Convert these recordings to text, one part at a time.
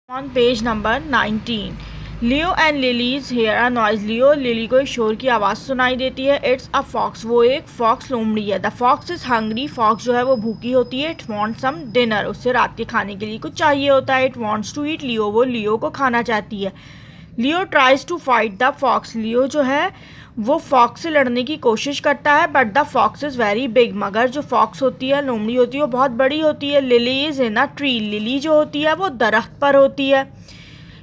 On page number 19, Leo and Lily's hear a noise. Leo lily को एक शोर की आवाज़ सुनाई देती है. It's a fox. वो एक फॉक्स लोमड़ी है. The fox is hungry. Fox जो है वो भूखी होती है. It wants some dinner. उससे रात के खाने के लिए कुछ चाहिए होता है. It wants to eat Leo. वो लियो को खाना चाहती है. Leo tries to fight the fox. लियो जो है वो फॉक्स से लड़ने की कोशिश करता है. But the fox is very big. मगर जो फॉक्स होती है, लोमड़ी होती है, वो बहुत बड़ी होती है. Lily is in a tree. Lily जो होती है वो दरख्त पर होती है.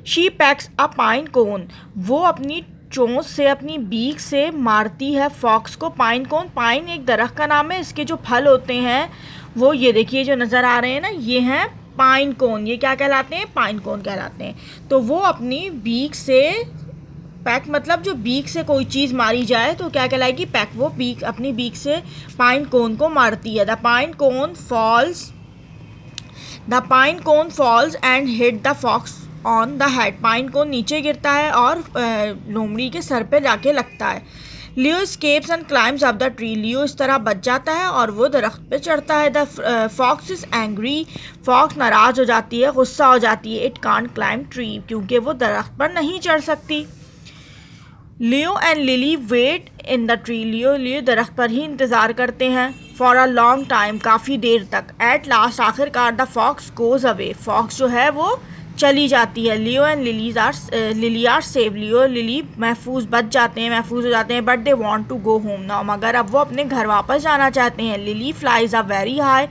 शी पैक्स अ पाइन कोन. वो अपनी चोंच से, अपनी बीक से मारती है फॉक्स को. पाइन कोन, पाइन एक दरख्त का नाम है. इसके जो फल होते हैं वो ये देखिए जो नज़र आ रहे हैं ना, ये हैं पाइन कोन. ये क्या कहलाते हैं? पाइन कोन कहलाते हैं. तो वो अपनी बीक से, पैक मतलब जो बीक से कोई चीज़ मारी जाए तो क्या कहलाएगी? पैक. वो बीक, अपनी बीक से पाइन कोन को मारती है. The pine cone falls and hit the fox on the head. Pine cone नीचे गिरता है और लोमड़ी के सर पे जाके लगता है. Leo escapes and climbs up the tree. Leo इस तरह बच जाता है और वो दरख्त पे चढ़ता है. The fox is angry. Fox नाराज़ हो जाती है, गुस्सा हो जाती है. इट कांट क्लाइम ट्री, क्योंकि वो दरख्त पर नहीं चढ़ सकती. Leo and Lily wait in the tree. Leo दरख्त पर ही इंतज़ार करते हैं. फॉर अ लॉन्ग टाइम, काफ़ी देर तक. एट लास्ट, आखिरकार the fox goes away. Fox जो है वो चली जाती है. Leo and Lily are saved. Leo Lily महफूज बच जाते हैं, महफूज हो जाते हैं. But they want to go home now. मगर अब वो अपने घर वापस जाना चाहते हैं. Lily flies a very high.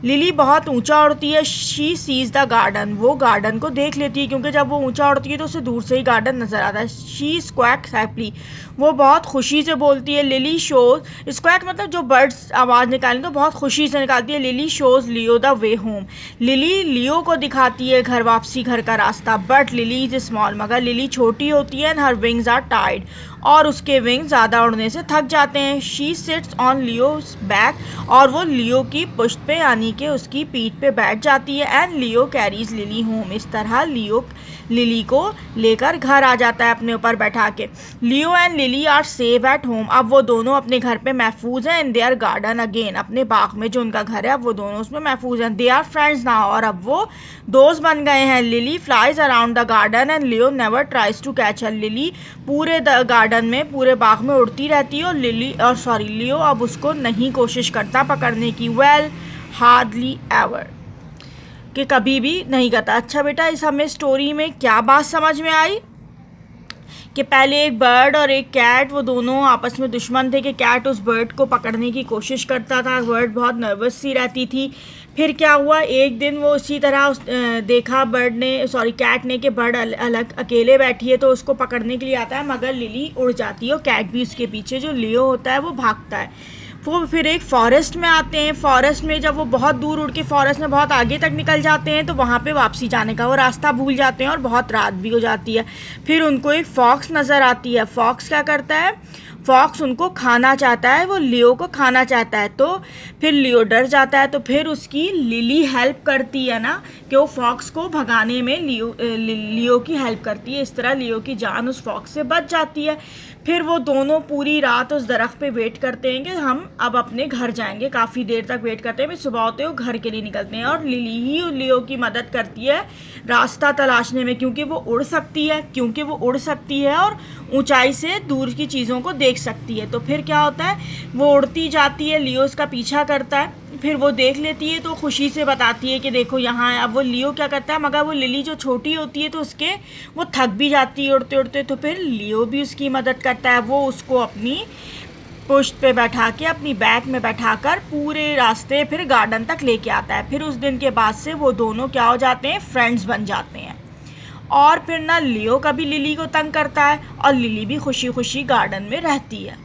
Lily बहुत ऊंचा उड़ती है. She sees the garden. वो गार्डन को देख लेती है, क्योंकि जब वो ऊंचा उड़ती है तो उसे दूर से ही गार्डन नज़र आता है. She squawks happy. वो बहुत खुशी से बोलती है. लिली शोज, स्क्वैक मतलब जो बर्ड्स आवाज़ निकालें तो बहुत खुशी से निकालती है. Lily shows Leo the way home. Lily Leo को दिखाती है घर वापसी, घर का रास्ता. But Lily is small. मगर लिली छोटी होती है. एंड हर विंग्स आर टाइड. और उसके विंग ज़्यादा उड़ने से थक जाते हैं. She sits on Leo's back. और वो लियो की पुश्त पे, यानी कि उसकी पीठ पे बैठ जाती है. And Leo carries lily home. इस तरह लियो लिली को लेकर घर आ जाता है अपने ऊपर बैठा के. Leo and Lily are safe at home. अब वो दोनों अपने घर पे महफूज हैं. In their garden again. अपने बाग में जो उनका घर है, अब वो दोनों उसमें महफूज हैं. They are friends now. और अब वो दोस्त बन गए हैं. Lily flies around the garden and Leo never tries to catch her. Lily पूरे गार्डन में, पूरे बाग में उड़ती रहती है और लियो अब उसको नहीं कोशिश करता पकड़ने की. वेल, हार्डली एवर, कि कभी भी नहीं करता. अच्छा बेटा, इस हमें स्टोरी में क्या बात समझ में आई? कि पहले एक बर्ड और एक कैट, वो दोनों आपस में दुश्मन थे. कि कैट उस बर्ड को पकड़ने की कोशिश करता था. बर्ड बहुत नर्वस सी रहती थी. फिर क्या हुआ, एक दिन वो इसी तरह देखा कैट ने कि बर्ड अलग अकेले बैठी है, तो उसको पकड़ने के लिए आता है. मगर लिली उड़ जाती है और कैट भी उसके पीछे. जो लियो होता है वो भागता है. वो फिर एक फॉरेस्ट में आते हैं. फॉरेस्ट में जब वो बहुत दूर उड़ के फॉरेस्ट में बहुत आगे तक निकल जाते हैं, तो वहाँ पे वापसी जाने का वो रास्ता भूल जाते हैं और बहुत रात भी हो जाती है. फिर उनको एक फॉक्स नज़र आती है. फॉक्स क्या करता है? फॉक्स उनको खाना चाहता है. वो लियो को खाना चाहता है. तो फिर लियो डर जाता है. तो फिर उसकी लिली हेल्प करती है ना, कि वो फॉक्स को भगाने में लियो की हेल्प करती है. इस तरह लियो की जान उस फॉक्स से बच जाती है. फिर वो दोनों पूरी रात उस दरख्त पे वेट करते हैं कि हम अब अपने घर जाएंगे. काफ़ी देर तक वेट करते हैं. फिर सुबह होते हुए घर के लिए निकलते हैं. और लिली ही लियो की मदद करती है रास्ता तलाशने में, क्योंकि वो उड़ सकती है और ऊंचाई से दूर की चीज़ों को देख सकती है. तो फिर क्या होता है, वो उड़ती जाती है. लियो उसका पीछा करता है. फिर वो देख लेती है तो खुशी से बताती है कि देखो यहाँ है. अब वो लियो क्या करता है, मगर वो लिली जो छोटी होती है तो वो थक भी जाती है उड़ते उड़ते. तो फिर लियो भी उसकी मदद करता है. वो उसको अपनी पुश्त पे बैठा के, अपनी बैक में बैठाकर पूरे रास्ते फिर गार्डन तक लेके आता है. फिर उस दिन के बाद से वो दोनों क्या हो जाते हैं, फ्रेंड्स बन जाते हैं. और फिर ना लियो कभी लिली को तंग करता है और लिली भी खुशी खुशी गार्डन में रहती है.